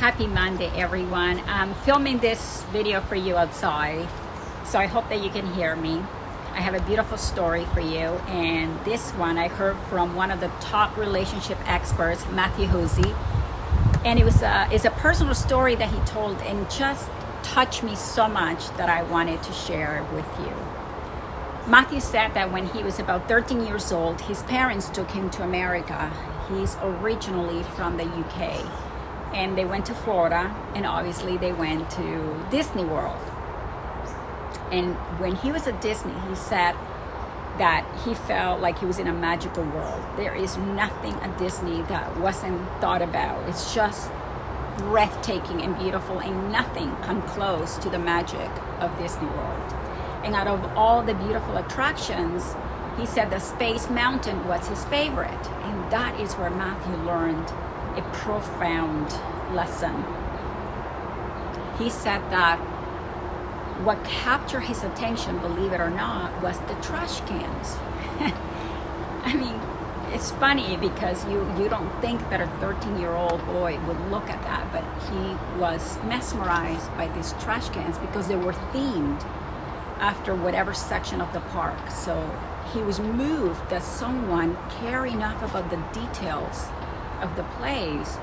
Happy Monday, everyone. I'm filming this video for you outside, so I hope that you can hear me. I have a beautiful story for you, and this one I heard from one of the top relationship experts, Matthew Hosey, and it's a personal story that he told, and just touched me so much that I wanted to share with you. Matthew said that when he was about 13 years old, his parents took him to America. He's originally from the UK. And they went to Florida, and obviously they went to Disney World. And when he was at Disney, he said that he felt like he was in a magical world. There is nothing at Disney that wasn't thought about. It's just breathtaking and beautiful, and nothing come close to the magic of Disney World. And out of all the beautiful attractions, he said the Space Mountain was his favorite. And that is where Matthew learned a profound lesson. He said that what captured his attention, believe it or not, was the trash cans. I mean, it's funny because you don't think that a 13-year-old boy would look at that, but he was mesmerized by these trash cans because they were themed after whatever section of the park. So he was moved that someone cared enough about the details of the place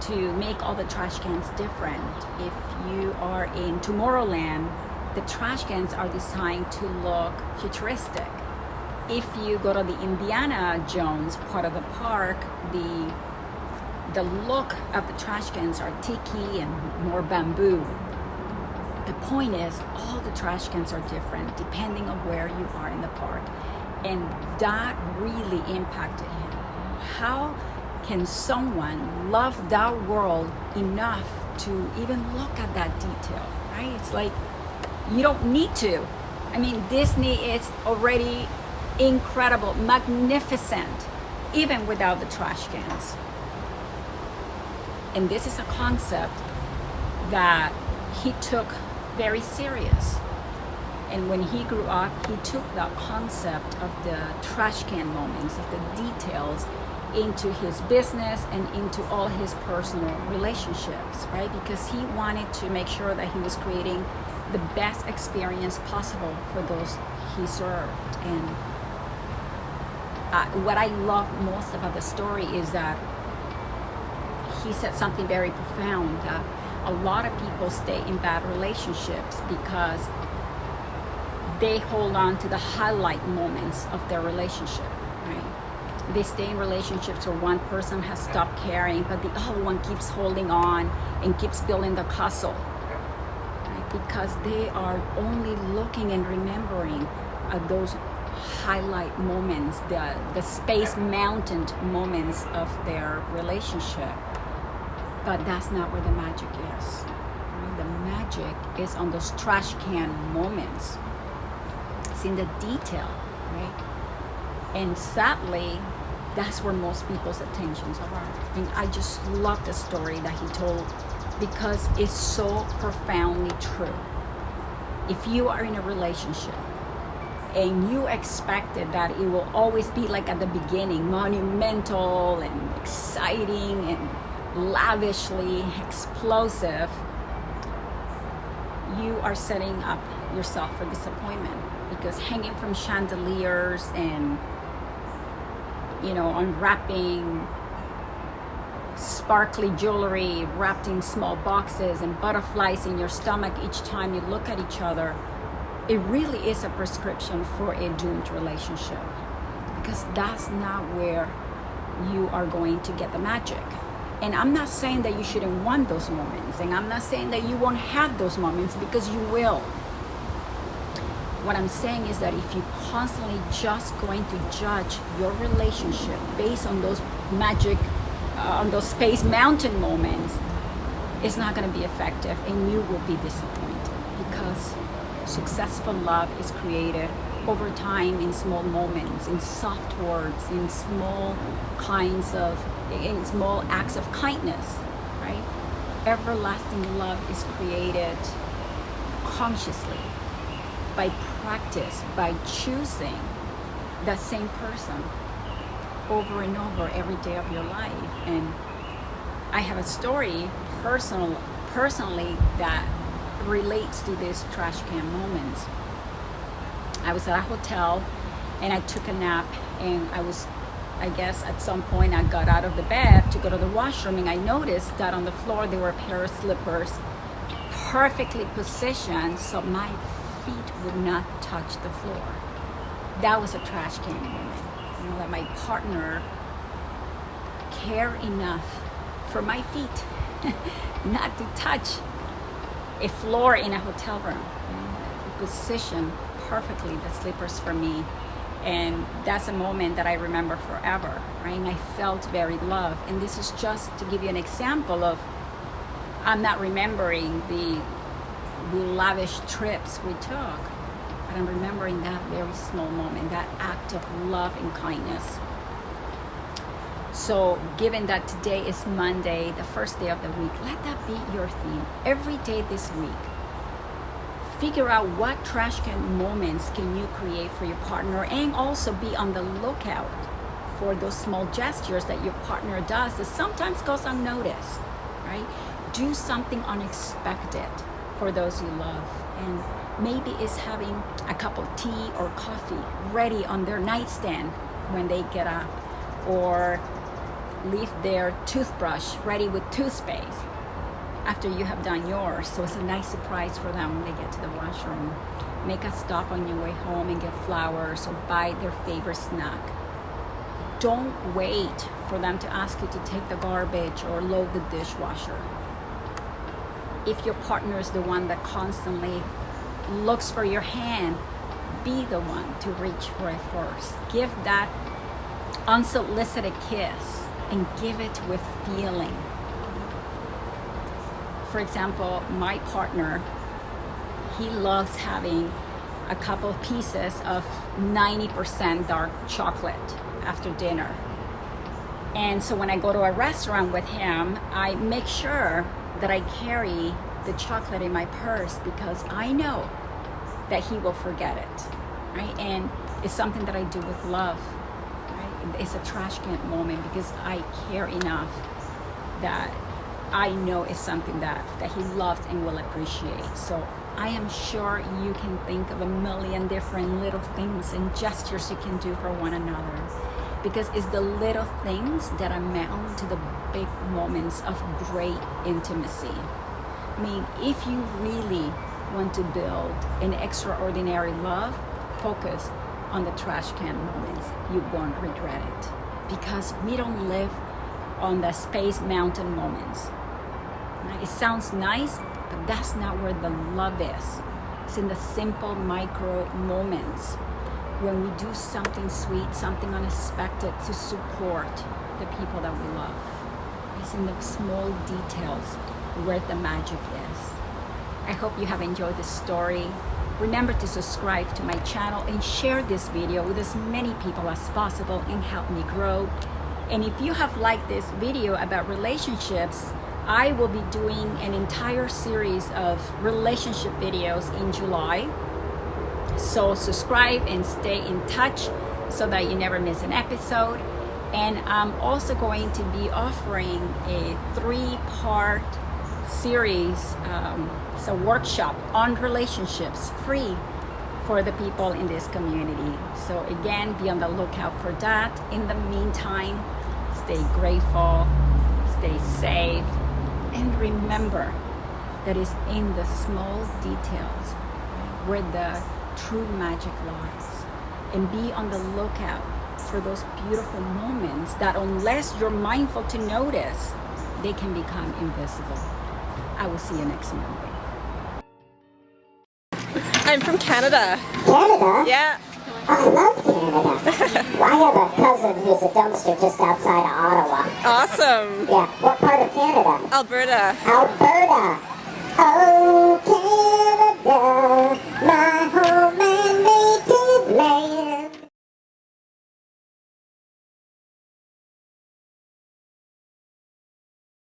to make all the trash cans different. If you are in Tomorrowland, the trash cans are designed to look futuristic. If you go to the Indiana Jones part of the park, the look of the trash cans are tiki and more bamboo. The point is, all the trash cans are different depending on where you are in the park. And that really impacted him. How can someone love that world enough to even look at that detail, right? It's like, you don't need to. I mean, Disney is already incredible, magnificent, even without the trash cans. And this is a concept that he took very serious. And when he grew up, he took that concept of the trash can moments, of the details, into his business and into all his personal relationships, right? Because he wanted to make sure that he was creating the best experience possible for those he served. And what I love most about the story is that he said something very profound. A lot of people stay in bad relationships because they hold on to the highlight moments of their relationship, right? They stay in relationships where one person has stopped caring, but the other one keeps holding on and keeps building the castle, right? Because they are only looking and remembering those highlight moments, the Space Mountain moments of their relationship. But that's not where the magic is. Right? The magic is on those trash can moments. It's in the detail, right? And sadly, that's where most people's attentions are. And I just love the story that he told because it's so profoundly true. If you are in a relationship and you expected that it will always be like at the beginning, monumental and exciting and lavishly explosive, you are setting up yourself for disappointment. Because hanging from chandeliers and, unwrapping sparkly jewelry, wrapped in small boxes, and butterflies in your stomach each time you look at each other, it really is a prescription for a doomed relationship. Because that's not where you are going to get the magic. And I'm not saying that you shouldn't want those moments, and I'm not saying that you won't have those moments, because you will. What I'm saying is that if you constantly just going to judge your relationship based on those magic, on those Space Mountain moments, it's not going to be effective, and you will be disappointed. Because successful love is created over time in small moments, in soft words, in small acts of kindness, right? Everlasting love is created consciously, by practice, by choosing that same person over and over every day of your life. And I have a story personally that relates to these trash can moments. I was at a hotel and I took a nap, and I guess at some point I got out of the bed to go to the washroom, and I noticed that on the floor there were a pair of slippers perfectly positioned so my feet would not touch the floor. That was a trash can moment. You know, that my partner cared enough for my feet not to touch a floor in a hotel room. You know, he positioned perfectly the slippers for me. And that's a moment that I remember forever, right? And I felt very loved. And this is just to give you an example of, I'm not remembering the lavish trips we took, but I'm remembering that very small moment, that act of love and kindness. So given that today is Monday, the first day of the week, let that be your theme. Every day this week, figure out what trash can moments can you create for your partner, and also be on the lookout for those small gestures that your partner does that sometimes goes unnoticed, right? Do something unexpected for those you love, and maybe it's having a cup of tea or coffee ready on their nightstand when they get up, or leave their toothbrush ready with toothpaste after you have done yours, so it's a nice surprise for them when they get to the washroom. Make a stop on your way home and get flowers, or buy their favorite snack. Don't wait for them to ask you to take the garbage or load the dishwasher. If your partner is the one that constantly looks for your hand, be the one to reach for it first. Give that unsolicited kiss, and give it with feeling. For example, my partner, he loves having a couple of pieces of 90% dark chocolate after dinner. And so when I go to a restaurant with him, I make sure that I carry the chocolate in my purse, because I know that he will forget it, right? And it's something that I do with love, right? It's a trash can moment because I care enough that I know it's something that he loves and will appreciate. So I am sure you can think of a million different little things and gestures you can do for one another, because it's the little things that amount to the big moments of great intimacy. I mean, if you really want to build an extraordinary love, focus on the trash can moments. You won't regret it, because we don't live on the Space Mountain moments. Right? It sounds nice, but that's not where the love is. It's in the simple micro moments when we do something sweet, something unexpected to support the people that we love. It's in the small details where the magic is. I hope you have enjoyed this story. Remember to subscribe to my channel and share this video with as many people as possible and help me grow. And if you have liked this video about relationships, I will be doing an entire series of relationship videos in July. So subscribe and stay in touch so that you never miss an episode. And I'm also going to be offering a 3-part series, it's a workshop on relationships, free for the people in this community. So again, be on the lookout for that. In the meantime, stay grateful, stay safe, and remember that it's in the small details where the true magic lies. And be on the lookout for those beautiful moments that, unless you're mindful to notice, they can become invisible. I will see you next Monday. I'm from Canada. Canada? Yeah. I love Canada. I have a cousin who's a dumpster just outside of Ottawa. Awesome. Yeah. What part of Canada? Alberta. Alberta.